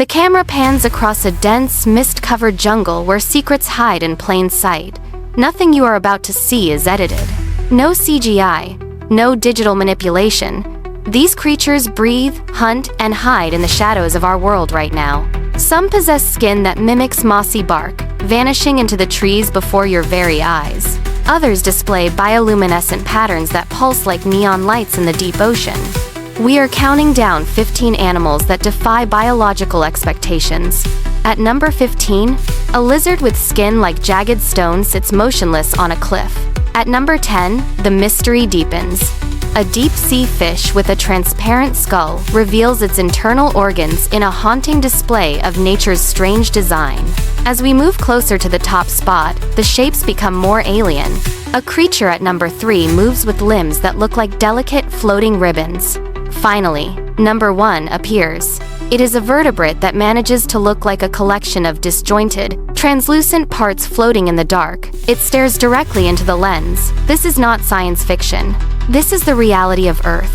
The camera pans across a dense, mist-covered jungle where secrets hide in plain sight. Nothing you are about to see is edited. No CGI, no digital manipulation. These creatures breathe, hunt, and hide in the shadows of our world right now. Some possess skin that mimics mossy bark, vanishing into the trees before your very eyes. Others display bioluminescent patterns that pulse like neon lights in the deep ocean. We are counting down 15 animals that defy biological expectations. At number 15, a lizard with skin like jagged stone sits motionless on a cliff. At number 10, the mystery deepens. A deep-sea fish with a transparent skull reveals its internal organs in a haunting display of nature's strange design. As we move closer to the top spot, the shapes become more alien. A creature at number 3 moves with limbs that look like delicate, floating ribbons. Finally, number 1 appears. It is a vertebrate that manages to look like a collection of disjointed, translucent parts floating in the dark. It stares directly into the lens. This is not science fiction. This is the reality of Earth.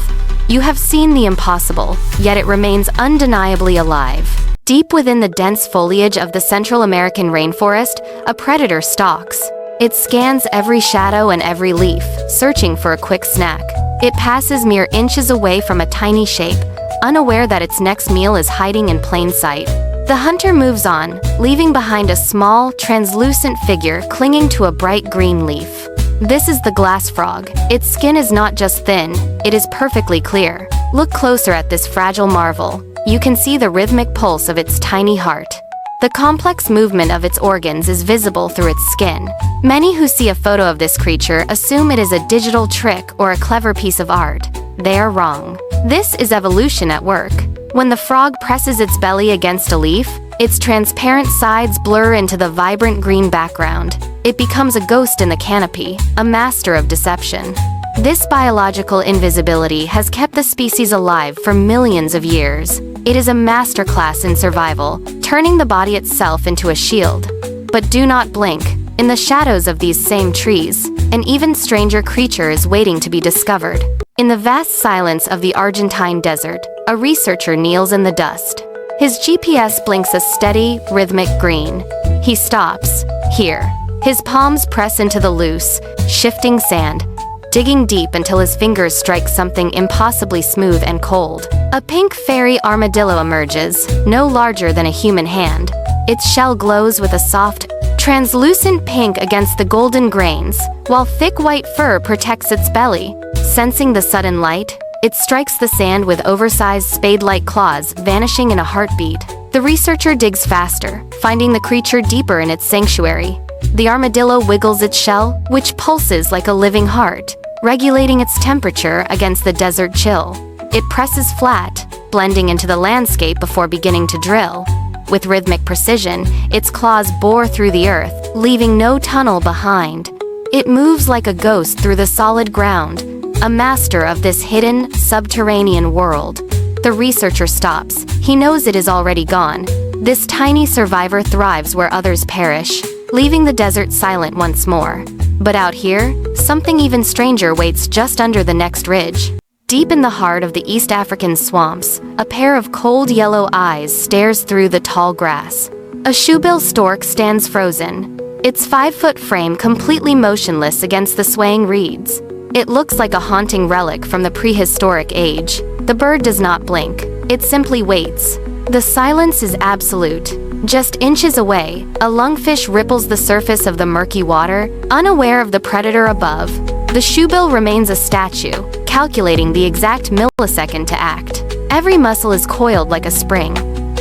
You have seen the impossible, yet it remains undeniably alive. Deep within the dense foliage of the Central American rainforest, a predator stalks. It scans every shadow and every leaf, searching for a quick snack. It passes mere inches away from a tiny shape, unaware that its next meal is hiding in plain sight. The hunter moves on, leaving behind a small, translucent figure clinging to a bright green leaf. This is the glass frog. Its skin is not just thin, it is perfectly clear. Look closer at this fragile marvel. You can see the rhythmic pulse of its tiny heart. The complex movement of its organs is visible through its skin. Many who see a photo of this creature assume it is a digital trick or a clever piece of art. They are wrong. This is evolution at work. When the frog presses its belly against a leaf, its transparent sides blur into the vibrant green background. It becomes a ghost in the canopy, a master of deception. This biological invisibility has kept the species alive for millions of years. It is a masterclass in survival, turning the body itself into a shield. But do not blink. In the shadows of these same trees, an even stranger creature is waiting to be discovered. In the vast silence of the Argentine desert, a researcher kneels in the dust. His GPS blinks a steady, rhythmic green. He stops. Here. His palms press into the loose, shifting sand, digging deep until his fingers strike something impossibly smooth and cold. A pink fairy armadillo emerges, no larger than a human hand. Its shell glows with a soft, translucent pink against the golden grains, while thick white fur protects its belly. Sensing the sudden light, it strikes the sand with oversized spade-like claws, vanishing in a heartbeat. The researcher digs faster, finding the creature deeper in its sanctuary. The armadillo wiggles its shell, which pulses like a living heart, regulating its temperature against the desert chill. It presses flat, blending into the landscape before beginning to drill. With rhythmic precision, its claws bore through the earth, leaving no tunnel behind. It moves like a ghost through the solid ground, a master of this hidden, subterranean world. The researcher stops. He knows it is already gone. This tiny survivor thrives where others perish, leaving the desert silent once more. But out here, something even stranger waits just under the next ridge. Deep in the heart of the East African swamps, a pair of cold yellow eyes stares through the tall grass. A shoebill stork stands frozen, its 5-foot frame completely motionless against the swaying reeds. It looks like a haunting relic from the prehistoric age. The bird does not blink. It simply waits. The silence is absolute. Just inches away, a lungfish ripples the surface of the murky water, unaware of the predator above. The shoebill remains a statue, calculating the exact millisecond to act. Every muscle is coiled like a spring.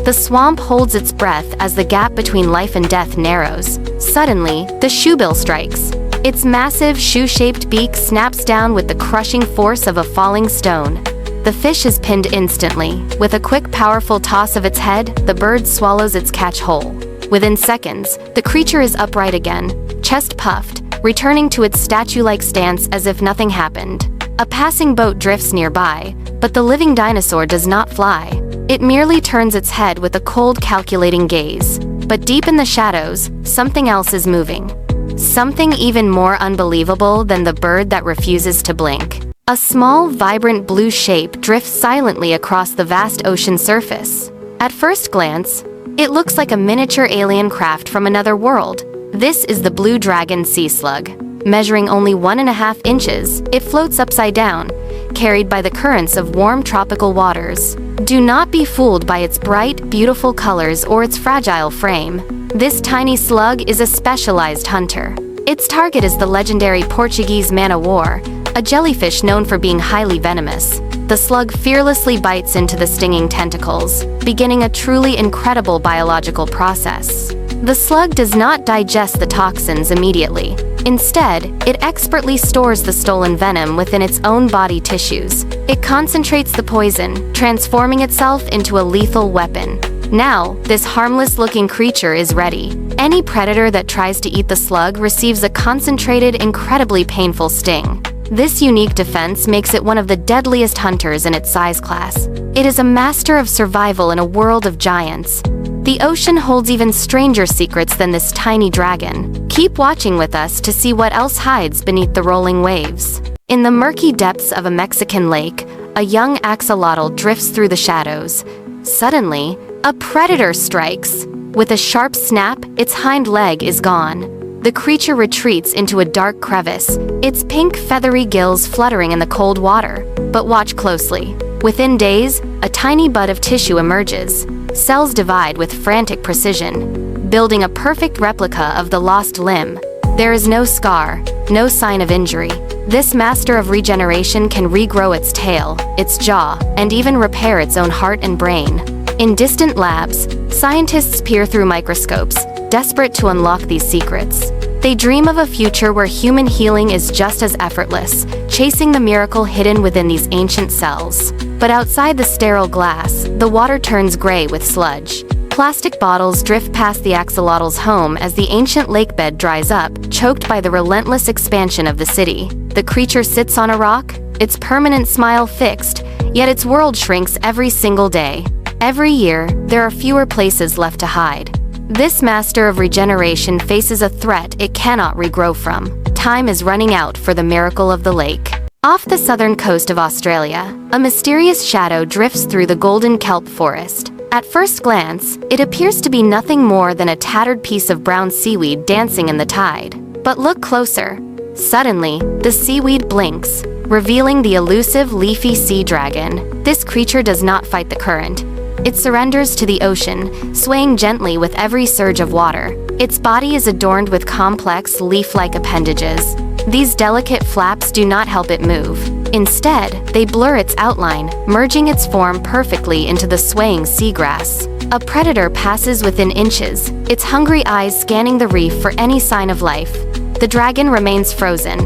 The swamp holds its breath as the gap between life and death narrows. Suddenly, the shoebill strikes. Its massive, shoe-shaped beak snaps down with the crushing force of a falling stone. The fish is pinned instantly. With a quick, powerful toss of its head, the bird swallows its catch whole. Within seconds, the creature is upright again, chest puffed, returning to its statue-like stance as if nothing happened. A passing boat drifts nearby, but the living dinosaur does not fly. It merely turns its head with a cold, calculating gaze. But deep in the shadows, something else is moving. Something even more unbelievable than the bird that refuses to blink. A small, vibrant blue shape drifts silently across the vast ocean surface. At first glance, it looks like a miniature alien craft from another world. This is the blue dragon sea slug. Measuring only 1.5 inches, it floats upside down, carried by the currents of warm tropical waters. Do not be fooled by its bright, beautiful colors or its fragile frame. This tiny slug is a specialized hunter. Its target is the legendary Portuguese man-o'-war, a jellyfish known for being highly venomous. The slug fearlessly bites into the stinging tentacles, beginning a truly incredible biological process. The slug does not digest the toxins immediately. Instead, it expertly stores the stolen venom within its own body tissues. It concentrates the poison, transforming itself into a lethal weapon. Now, this harmless-looking creature is ready. Any predator that tries to eat the slug receives a concentrated, incredibly painful sting. This unique defense makes it one of the deadliest hunters in its size class. It is a master of survival in a world of giants. The ocean holds even stranger secrets than this tiny dragon. Keep watching with us to see what else hides beneath the rolling waves. In the murky depths of a Mexican lake, a young axolotl drifts through the shadows. Suddenly, a predator strikes. With a sharp snap, its hind leg is gone. The creature retreats into a dark crevice, its pink feathery gills fluttering in the cold water. But watch closely. Within days, a tiny bud of tissue emerges. Cells divide with frantic precision, building a perfect replica of the lost limb. There is no scar, no sign of injury. This master of regeneration can regrow its tail, its jaw, and even repair its own heart and brain. In distant labs, scientists peer through microscopes, desperate to unlock these secrets. They dream of a future where human healing is just as effortless, chasing the miracle hidden within these ancient cells. But outside the sterile glass, the water turns gray with sludge. Plastic bottles drift past the axolotl's home as the ancient lakebed dries up, choked by the relentless expansion of the city. The creature sits on a rock, its permanent smile fixed, yet its world shrinks every single day. Every year, there are fewer places left to hide. This master of regeneration faces a threat it cannot regrow from. Time is running out for the miracle of the lake. Off the southern coast of Australia, a mysterious shadow drifts through the golden kelp forest. At first glance, it appears to be nothing more than a tattered piece of brown seaweed dancing in the tide. But look closer. Suddenly, the seaweed blinks, revealing the elusive leafy sea dragon. This creature does not fight the current. It surrenders to the ocean, swaying gently with every surge of water. Its body is adorned with complex, leaf-like appendages. These delicate flaps do not help it move. Instead, they blur its outline, merging its form perfectly into the swaying seagrass. A predator passes within inches, its hungry eyes scanning the reef for any sign of life. The dragon remains frozen.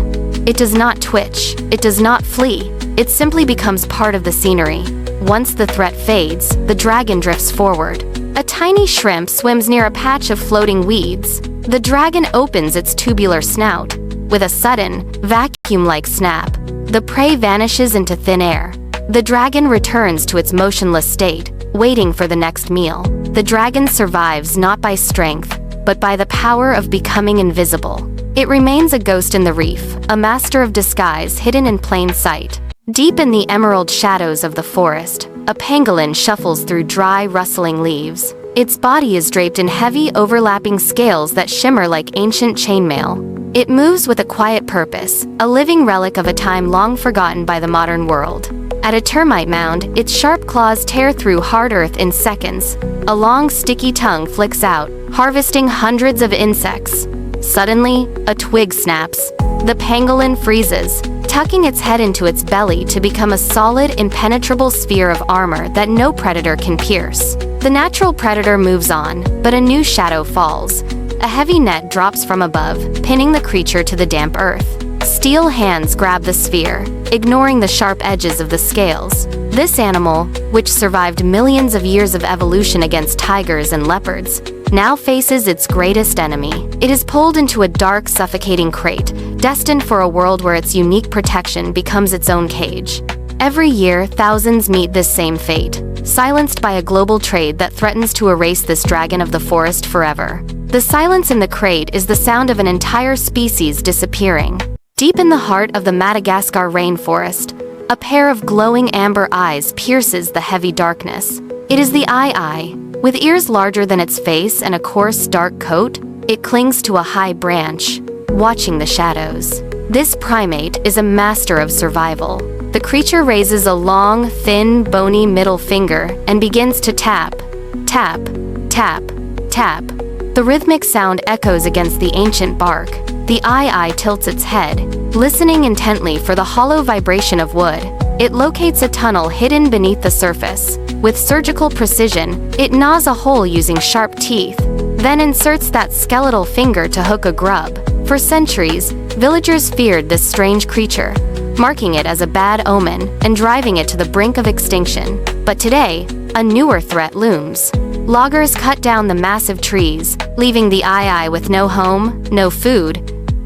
It does not twitch, it does not flee, it simply becomes part of the scenery. Once the threat fades, the dragon drifts forward. A tiny shrimp swims near a patch of floating weeds. The dragon opens its tubular snout. With a sudden, vacuum-like snap, the prey vanishes into thin air. The dragon returns to its motionless state, waiting for the next meal. The dragon survives not by strength, but by the power of becoming invisible. It remains a ghost in the reef, a master of disguise hidden in plain sight. Deep in the emerald shadows of the forest, a pangolin shuffles through dry, rustling leaves. Its body is draped in heavy, overlapping scales that shimmer like ancient chainmail. It moves with a quiet purpose, a living relic of a time long forgotten by the modern world. At a termite mound, its sharp claws tear through hard earth in seconds. A long, sticky tongue flicks out, harvesting hundreds of insects. Suddenly, a twig snaps. The pangolin freezes, tucking its head into its belly to become a solid, impenetrable sphere of armor that no predator can pierce. The natural predator moves on, but a new shadow falls. A heavy net drops from above, pinning the creature to the damp earth. Steel hands grab the sphere, ignoring the sharp edges of the scales. This animal, which survived millions of years of evolution against tigers and leopards, now faces its greatest enemy. It is pulled into a dark, suffocating crate, destined for a world where its unique protection becomes its own cage. Every year, thousands meet this same fate, silenced by a global trade that threatens to erase this dragon of the forest forever. The silence in the crate is the sound of an entire species disappearing. Deep in the heart of the Madagascar rainforest, a pair of glowing amber eyes pierces the heavy darkness. It is the eye. With ears larger than its face and a coarse, dark coat, it clings to a high branch, watching the shadows. This primate is a master of survival. The creature raises a long, thin, bony middle finger and begins to tap, tap, tap, tap. The rhythmic sound echoes against the ancient bark. The eye tilts its head, listening intently for the hollow vibration of wood. It locates a tunnel hidden beneath the surface. With surgical precision, it gnaws a hole using sharp teeth, then inserts that skeletal finger to hook a grub. For centuries, villagers feared this strange creature, marking it as a bad omen and driving it to the brink of extinction. But today, a newer threat looms. Loggers cut down the massive trees, leaving the eye with no home, no food,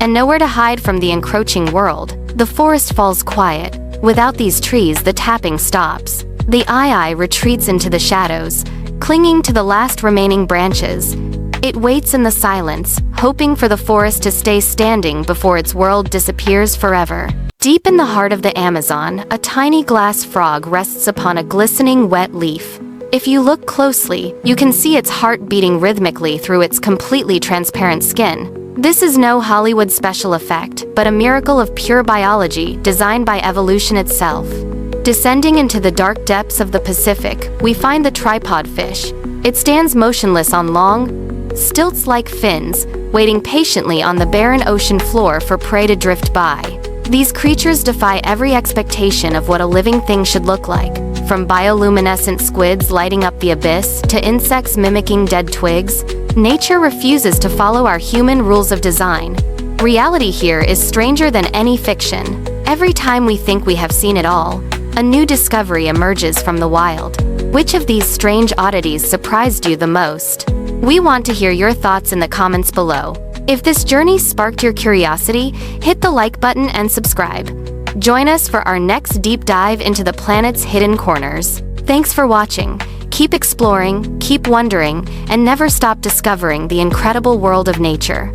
and nowhere to hide from the encroaching world. The forest falls quiet. Without these trees, the tapping stops. The eye retreats into the shadows, clinging to the last remaining branches. It waits in the silence, hoping for the forest to stay standing before its world disappears forever. Deep in the heart of the Amazon, a tiny glass frog rests upon a glistening wet leaf. If you look closely, you can see its heart beating rhythmically through its completely transparent skin. This is no Hollywood special effect, but a miracle of pure biology designed by evolution itself. Descending into the dark depths of the Pacific, we find the tripod fish. It stands motionless on long, stilts-like fins, waiting patiently on the barren ocean floor for prey to drift by. These creatures defy every expectation of what a living thing should look like. From bioluminescent squids lighting up the abyss to insects mimicking dead twigs, nature refuses to follow our human rules of design. Reality here is stranger than any fiction. Every time we think we have seen it all, a new discovery emerges from the wild. Which of these strange oddities surprised you the most? We want to hear your thoughts in the comments below. If this journey sparked your curiosity, hit the like button and subscribe. Join us for our next deep dive into the planet's hidden corners. Thanks for watching. Keep exploring, keep wondering, and never stop discovering the incredible world of nature.